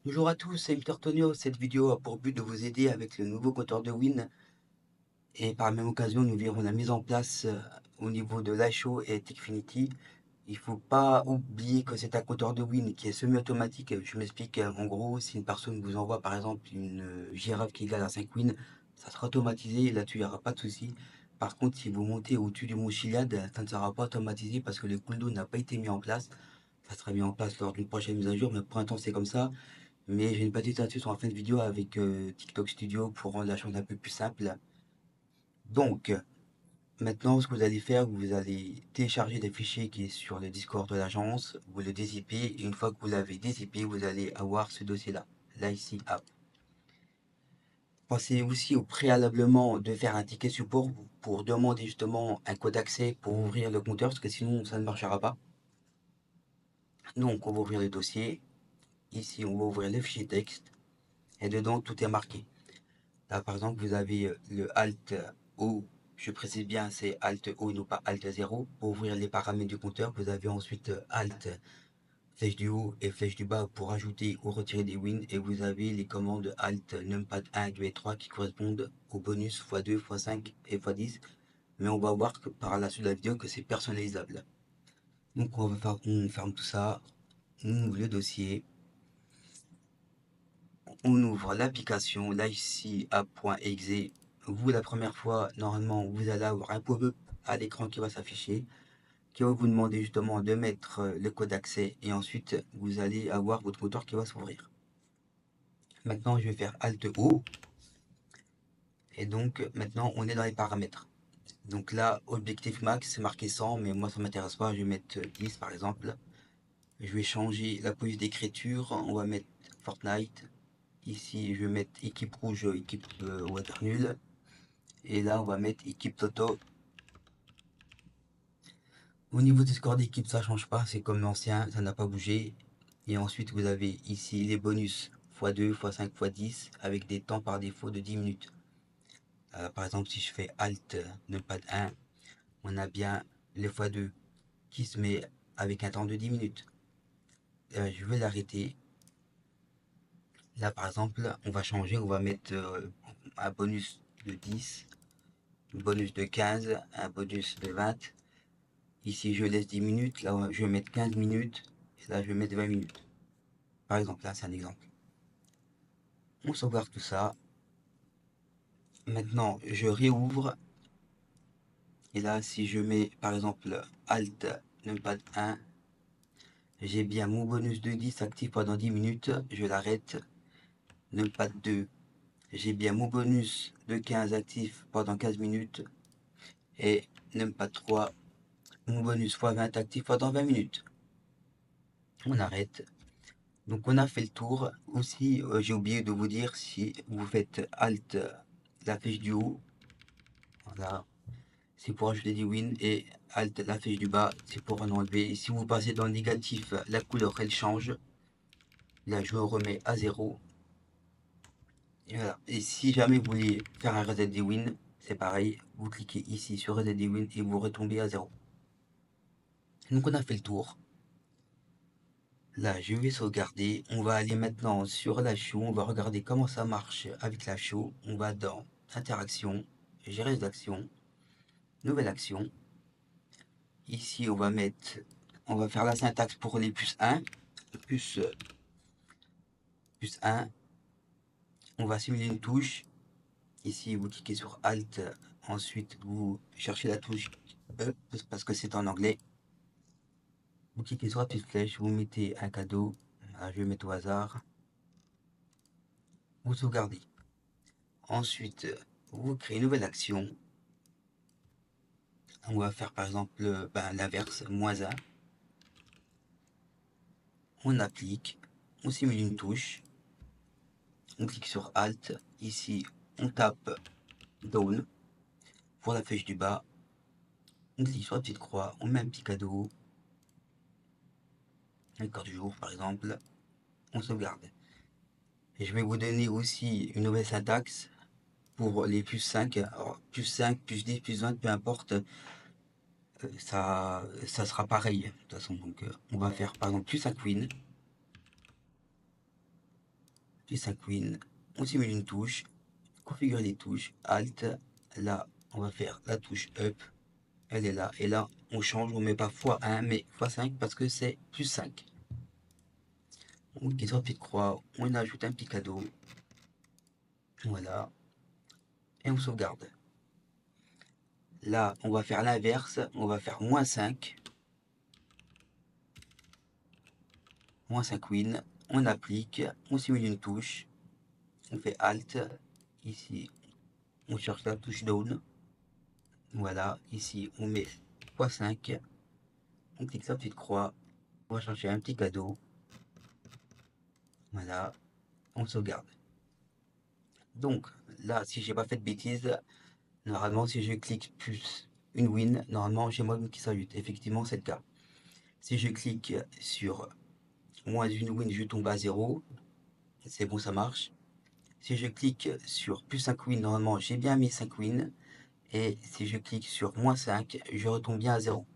Bonjour à tous, c'est Mister Tonio. Cette vidéo a pour but de vous aider avec le nouveau compteur de Win et par la même occasion nous verrons la mise en place au niveau de l'ISO et Techfinity. Il ne faut pas oublier que c'est un compteur de Win qui est semi-automatique. Je m'explique, en gros, si une personne vous envoie par exemple une girafe qui égale à 5 Win, ça sera automatisé, là-dessus il n'y aura pas de souci. Par contre, si vous montez au-dessus du mot Chiliad, ça ne sera pas automatisé parce que le cooldown n'a pas été mis en place. Ça sera mis en place lors d'une prochaine mise à jour, mais pour l'instant c'est comme ça. Mais j'ai une petite astuce en fin de vidéo avec TikTok Studio pour rendre la chose un peu plus simple. Donc, maintenant, ce que vous allez faire, vous allez télécharger des fichiers qui est sur le Discord de l'agence, vous le dézippez, et une fois que vous l'avez dézippé, vous allez avoir ce dossier-là, l'IC App. Pensez aussi au préalablement de faire un ticket support pour demander justement un code d'accès pour ouvrir le compteur, parce que sinon ça ne marchera pas. Donc, on va ouvrir le dossier. Ici, on va ouvrir le fichier texte, et dedans, tout est marqué. Là, par exemple, vous avez le Alt O, je précise bien, c'est Alt O, non pas Alt 0. Pour ouvrir les paramètres du compteur, vous avez ensuite Alt, flèche du haut et flèche du bas pour ajouter ou retirer des wins. Et vous avez les commandes Alt, Numpad 1, 2 et 3 qui correspondent au bonus x2, x5 et x10. Mais on va voir que par la suite de la vidéo que c'est personnalisable. Donc on ferme tout ça, on ouvre le dossier, on ouvre l'application, là ici app.exe. Vous, la première fois, normalement, vous allez avoir un pop-up à l'écran qui va s'afficher, qui va vous demander justement de mettre le code d'accès et ensuite vous allez avoir votre moteur qui va s'ouvrir. Maintenant, je vais faire Alt O et donc maintenant on est dans les paramètres. Donc là, objectif max, c'est marqué 100, mais moi ça m'intéresse pas, je vais mettre 10 par exemple. Je vais changer la police d'écriture, on va mettre Fortnite. Ici, je vais mettre équipe rouge, équipe water nul. Et là, on va mettre équipe Toto. Au niveau des scores d'équipe, ça change pas, c'est comme l'ancien, ça n'a pas bougé. Et ensuite, vous avez ici les bonus x2, x5, x10 avec des temps par défaut de 10 minutes. Par exemple, si je fais Alt, Numpad 1, on a bien le x2 qui se met avec un temps de 10 minutes. Je vais l'arrêter. Là, par exemple, on va changer, on va mettre un bonus de 10, un bonus de 15, un bonus de 20. Ici, je laisse 10 minutes. Là, je vais mettre 15 minutes. Et là, je vais mettre 20 minutes. Par exemple, là, c'est un exemple. On sauvegarde tout ça. Maintenant, je réouvre. Et là, si je mets, par exemple, Alt, Numpad 1, j'ai bien mon bonus de 10 actif pendant 10 minutes. Je l'arrête. Numpad 2, j'ai bien mon bonus de 15 actif pendant 15 minutes. Et Numpad 3, mon bonus x20 actif pendant 20 minutes. On arrête. Donc on a fait le tour. Aussi, j'ai oublié de vous dire, si vous faites Alt, la flèche du haut, voilà, c'est pour ajouter des wins, et Alt, la flèche du bas, c'est pour en enlever. Et si vous passez dans le négatif, la couleur elle change. Là, je remets à 0. Et voilà. Et si jamais vous voulez faire un reset des wins, c'est pareil. Vous cliquez ici sur reset des wins et vous retombez à 0. Donc on a fait le tour. Là, je vais sauvegarder. On va aller maintenant sur la show. On va regarder comment ça marche avec la show. On va dans interaction, gérer les actions, nouvelle action. Ici, on va faire la syntaxe pour les plus 1. Plus, plus 1. On va simuler une touche. Ici, vous cliquez sur Alt. Ensuite, vous cherchez la touche E parce que c'est en anglais. Vous cliquez sur la petite flèche. Vous mettez un cadeau. Voilà, je vais mettre au hasard. Vous sauvegardez. Ensuite, vous créez une nouvelle action. On va faire par exemple l'inverse, -1. On applique, on simule une touche, on clique sur Alt. Ici, on tape Down pour la flèche du bas. On clique sur la petite croix, on met un petit cadeau, un code du jour par exemple. On sauvegarde. Et je vais vous donner aussi une nouvelle syntaxe pour les plus 5. Alors, plus 5, plus 10, plus 20, peu importe. Ça sera pareil de toute façon. Donc, on va faire par exemple plus 5 win. plus 5 win, on simule une touche, configurer les touches, Alt, là on va faire la touche Up, elle est là, et là on change, on met pas x1 mais x5 parce que c'est plus 5. On clique sur la petite croix, on ajoute un petit cadeau, voilà, et on sauvegarde. Là on va faire l'inverse, on va faire -5, -5 win, on applique, on simule une touche, on fait Alt, ici on cherche la touche Down, voilà, ici on met x5, on clique sur la petite croix, on va chercher un petit cadeau, voilà, on sauvegarde. Donc là, si j'ai pas fait de bêtises, normalement si je clique plus une win, normalement j'ai moi qui s'ajoute. Effectivement c'est le cas. Si je clique sur moins une win, je tombe à 0, c'est bon, ça marche. Si je clique sur plus 5 wins, normalement j'ai bien mis 5 wins. Et si je clique sur -5, je retombe bien à 0.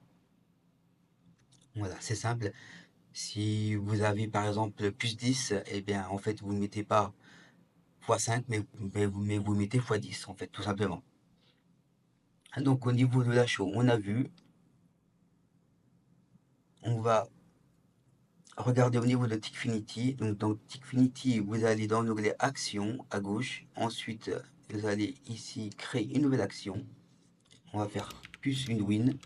Voilà, c'est simple. Si vous avez par exemple plus 10, eh bien en fait vous ne mettez pas x5, mais vous mettez x10 en fait, tout simplement. Donc au niveau de la show, on a vu. On va regarder au niveau de Tickfinity. Donc dans Tickfinity, vous allez dans l'onglet Action à gauche. Ensuite, vous allez ici créer une nouvelle action. On va faire plus une win.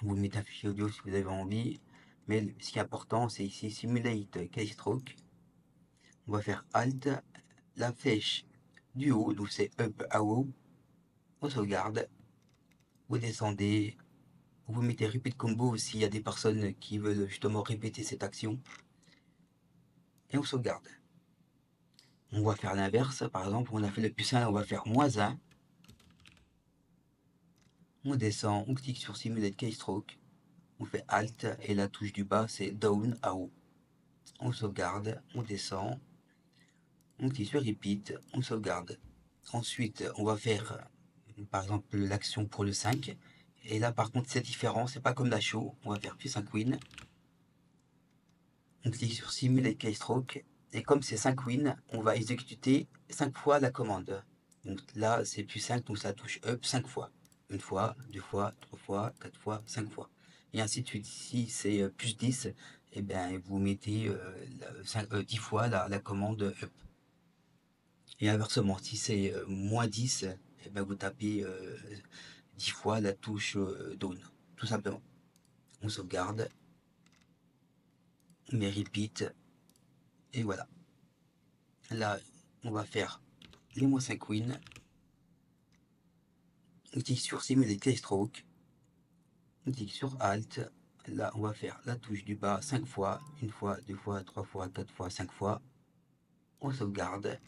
Vous mettez un fichier audio si vous avez envie. Mais ce qui est important, c'est ici Simulate Keystroke. On va faire Alt, la flèche du haut, donc c'est Up à haut. On sauvegarde. Vous descendez. Vous mettez Repeat Combo s'il y a des personnes qui veulent justement répéter cette action. Et on sauvegarde. On va faire l'inverse, par exemple, on a fait le plus 1, on va faire -1. On descend, on clique sur Simulate Keystroke, on fait Alt et la touche du bas c'est Down à haut. On sauvegarde, on descend, on clique sur Repeat, on sauvegarde. Ensuite, on va faire par exemple l'action pour le 5. Et là par contre c'est différent, c'est pas comme la show, on va faire plus 5 win. On clique sur Simulate Keystroke. Et comme c'est 5 win, on va exécuter 5 fois la commande. Donc là c'est plus 5, donc ça touche Up 5 fois. Une fois, deux fois, trois fois, quatre fois, cinq fois. Et ainsi de suite. Si c'est plus 10, et bien vous mettez 10 fois la commande Up. Et inversement, si c'est -10, et bien vous tapez 10 fois la touche Down. Tout simplement. On sauvegarde, on met Repeat, et voilà. Là, on va faire les -5 wins. On clique sur Simulate Keystroke. On clique sur Alt. Là, on va faire la touche du bas 5 fois. Une fois, deux fois, trois fois, quatre fois, 5 fois. On sauvegarde.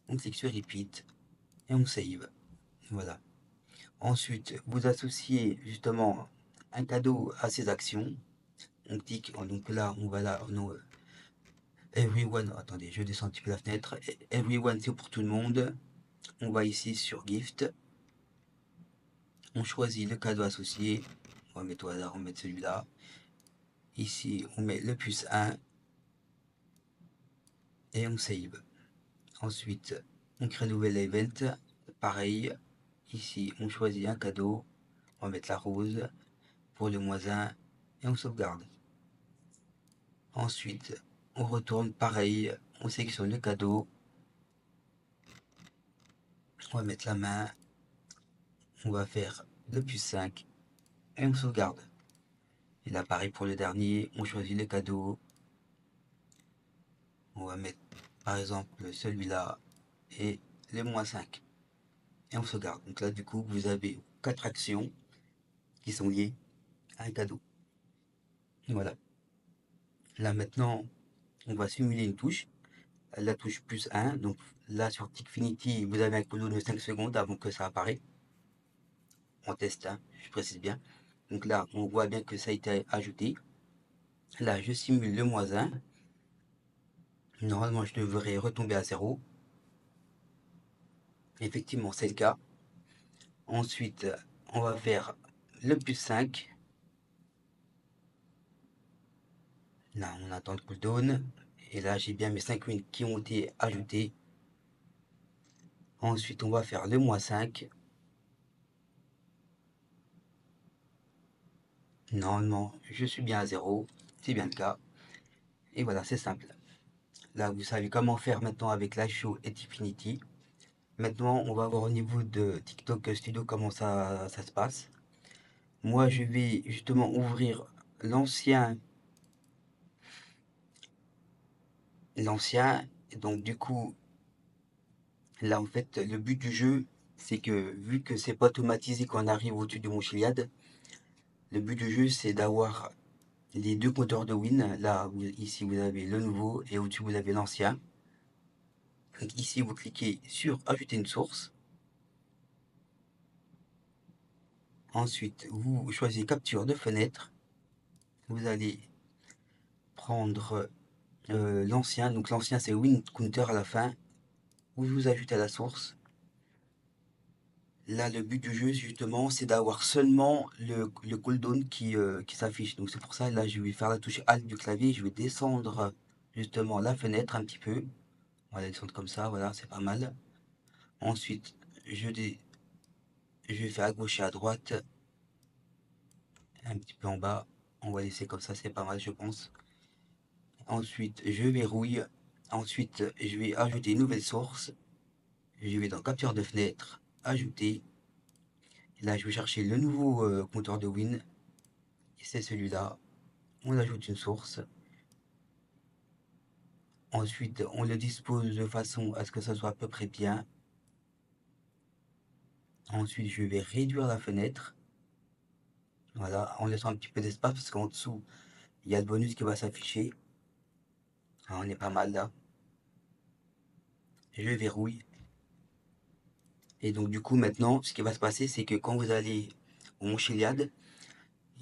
On clique sur Repeat. Et on save. Voilà. Ensuite, vous associez justement un cadeau à ces actions. On clique. Donc là, on va là. Non, Everyone. Attendez, je descends un petit peu la fenêtre. Everyone, c'est pour tout le monde. On va ici sur Gift. On choisit le cadeau associé. On va mettre au hasard, on va mettre celui-là. Ici, on met le plus 1 et on save. Ensuite, on crée un nouvel event. Pareil, ici, on choisit un cadeau. On va mettre la rose pour le -1 et on sauvegarde. Ensuite, on retourne pareil. On sélectionne le cadeau. On va mettre la main. On va faire le plus 5 et on sauvegarde. Et là, pareil pour le dernier. On choisit le cadeau. On va mettre par exemple celui-là et le -5 et on sauvegarde. Donc là du coup vous avez 4 actions qui sont liées à un cadeau. Et voilà. Là maintenant on va simuler une touche, la touche +1. Donc là sur Tickfinity vous avez un chrono de 5 secondes avant que ça apparaît. On teste, hein, je précise bien. Donc là on voit bien que ça a été ajouté. Là je simule le -1. Normalement je devrais retomber à 0. Effectivement c'est le cas. Ensuite on va faire le +5. Là, on attend le cooldown. Et là, j'ai bien mes 5 wins qui ont été ajoutés. Ensuite, on va faire le -5. Normalement, je suis bien à 0. C'est bien le cas. Et voilà, c'est simple. Là, vous savez comment faire maintenant avec Show et Tifinity. Maintenant, on va voir au niveau de TikTok Studio comment ça se passe. Moi, je vais justement ouvrir l'ancien. L'ancien. Donc, du coup, là, en fait, le but du jeu, c'est que vu que c'est pas automatisé quand on arrive au-dessus de mon Chiliad, le but du jeu, c'est d'avoir les deux compteurs de win. Là, ici, vous avez le nouveau et au-dessus, vous avez l'ancien. Donc, ici, vous cliquez sur ajouter une source. Ensuite, vous choisissez capture de fenêtre. Vous allez prendre l'ancien. Donc, l'ancien, c'est win counter à la fin. Vous ajoutez à la source. Là, le but du jeu, justement, c'est d'avoir seulement le cooldown qui s'affiche. Donc, c'est pour ça, là, je vais faire la touche Alt du clavier. Je vais descendre, justement, la fenêtre un petit peu. On va la descendre comme ça, voilà, c'est pas mal. Ensuite, je vais faire à gauche et à droite, un petit peu en bas. On va laisser comme ça, c'est pas mal, je pense. Ensuite, je verrouille. Ensuite, je vais ajouter une nouvelle source. Je vais dans capture de fenêtre, ajouter. Là, je vais chercher le nouveau compteur de win. Et c'est celui-là. On ajoute une source. Ensuite, on le dispose de façon à ce que ça soit à peu près bien. Ensuite, je vais réduire la fenêtre. Voilà, en laissant un petit peu d'espace parce qu'en dessous, il y a le bonus qui va s'afficher. Ah, on est pas mal là. Je verrouille. Et donc, du coup, maintenant, ce qui va se passer, c'est que quand vous allez au Mont Chiliad,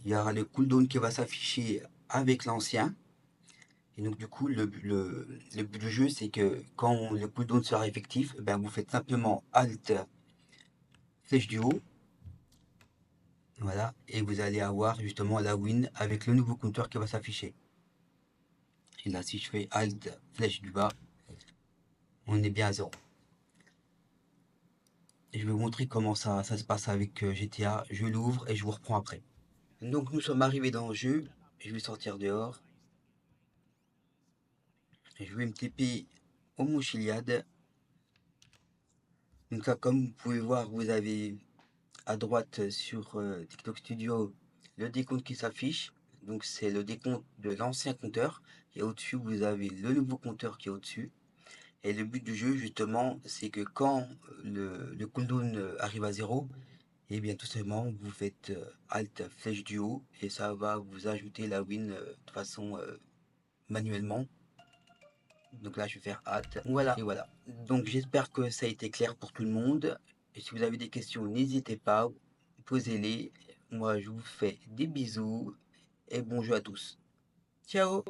il y aura le cooldown qui va s'afficher avec l'ancien. Et donc, du coup, le but du jeu, c'est que quand le cooldown sera effectif, ben, vous faites simplement Alt, flèche du haut. Voilà, et vous allez avoir justement la win avec le nouveau compteur qui va s'afficher. Et là, si je fais Alt, flèche du bas, on est bien à 0. Et je vais vous montrer comment ça se passe avec GTA. Je l'ouvre et je vous reprends après. Donc nous sommes arrivés dans le jeu. Je vais sortir dehors. Je vais me TP au Mont Chiliad. Donc là, comme vous pouvez voir, vous avez à droite sur TikTok Studio le décompte qui s'affiche. Donc c'est le décompte de l'ancien compteur. Et au-dessus, vous avez le nouveau compteur qui est au-dessus. Et le but du jeu, justement, c'est que quand le cooldown arrive à 0, et bien tout simplement, vous faites Alt flèche du haut et ça va vous ajouter la win de façon manuellement. Donc là, je vais faire Alt. Voilà. Et voilà. Donc j'espère que ça a été clair pour tout le monde. Et si vous avez des questions, n'hésitez pas, posez-les. Moi, je vous fais des bisous et bon jeu à tous. Ciao!